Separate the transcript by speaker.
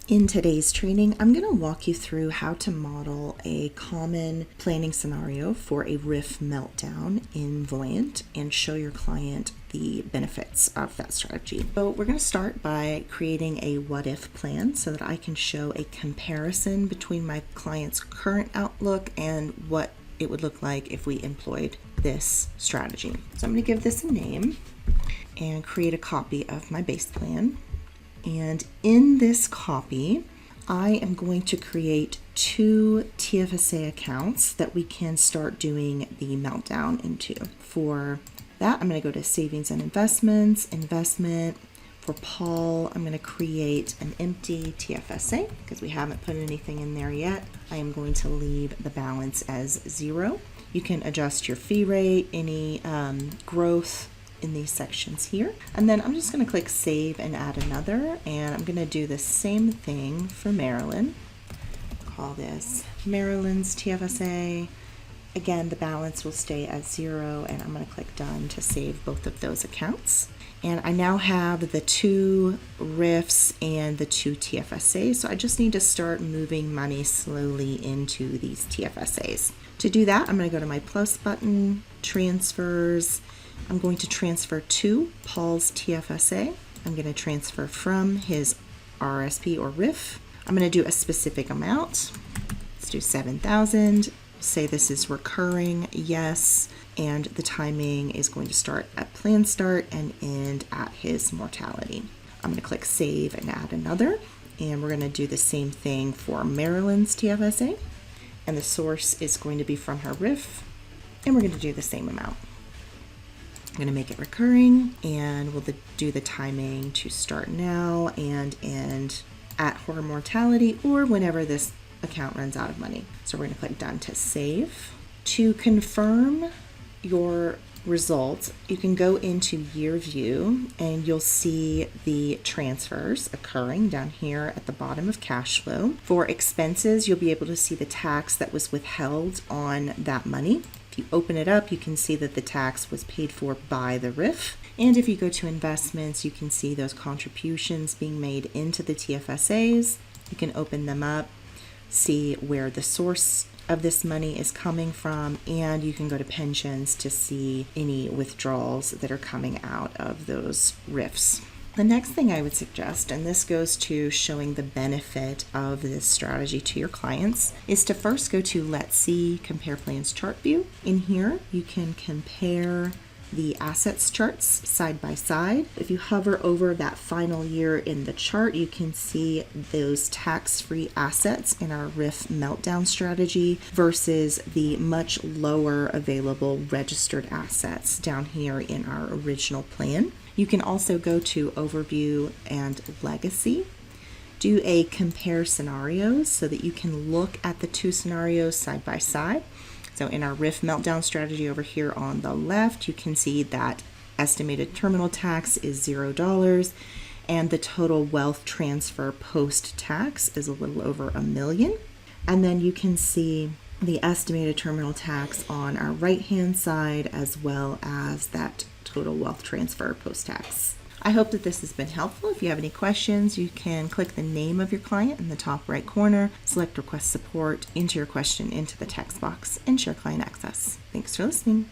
Speaker 1: In today's training, I'm going to walk you through how to model a common planning scenario for a RRIF meltdown in Voyant and show your client the benefits of that strategy. So we're going to start by creating a what-if plan so that I can show a comparison between my client's current outlook and what it would look like if we employed this strategy. So I'm going to give this a name and create a copy of my base plan. And in this copy, I am going to create 2 TFSA accounts that we can start doing the meltdown into. For that, I'm going to go to Savings and Investments, Investment. For Paul, I'm going to create an empty TFSA because we haven't put anything in there yet. I am going to leave the balance as 0. You can adjust your fee rate, any growth in these sections here. And then I'm just going to click Save and add another, and I'm going to do the same thing for Marilyn. Call this Marilyn's TFSA. Again, the balance will stay at 0, and I'm going to click Done to save both of those accounts. And I now have the 2 RRIFs and the 2 TFSAs, so I just need to start moving money slowly into these TFSAs. To do that, I'm going to go to my plus button, Transfers. I'm going to transfer to Paul's TFSA. I'm going to transfer from his RRSP or RRIF. I'm going to do a specific amount. Let's do 7,000. Say this is recurring, yes, and the timing is going to start at plan start and end at his mortality. I'm going to click Save and add another, and we're going to do the same thing for Marilyn's TFSA, and the source is going to be from her RRIF, and we're going to do the same amount. I'm going to make it recurring, and we'll do the timing to start now and end at her mortality or whenever this account runs out of money. So we're going to click Done to save. To confirm your results, you can go into Year View and you'll see the transfers occurring down here at the bottom of cash flow. For expenses, you'll be able to see the tax that was withheld on that money. If you open it up, you can see that the tax was paid for by the RRIF. And if you go to investments, you can see those contributions being made into the TFSAs. You can open them up, see where the source of this money is coming from, and you can go to pensions to see any withdrawals that are coming out of those RRIFs. The next thing I would suggest, and this goes to showing the benefit of this strategy to your clients, is to first go to Let's See Compare Plans Chart View. In here, you can compare the assets charts side by side. If you hover over that final year in the chart, you can see those tax-free assets in our RRIF meltdown strategy versus the much lower available registered assets down here in our original plan. You can also go to Overview and Legacy. Do a compare scenarios so that you can look at the 2 scenarios side by side. So in our RRIF meltdown strategy over here on the left, you can see that estimated terminal tax is $0 and the total wealth transfer post-tax is a little over $1 million. And then you can see the estimated terminal tax on our right-hand side as well as that total wealth transfer post-tax. I hope that this has been helpful. If you have any questions, you can click the name of your client in the top right corner, select Request Support, enter your question into the text box, and share client access. Thanks for listening.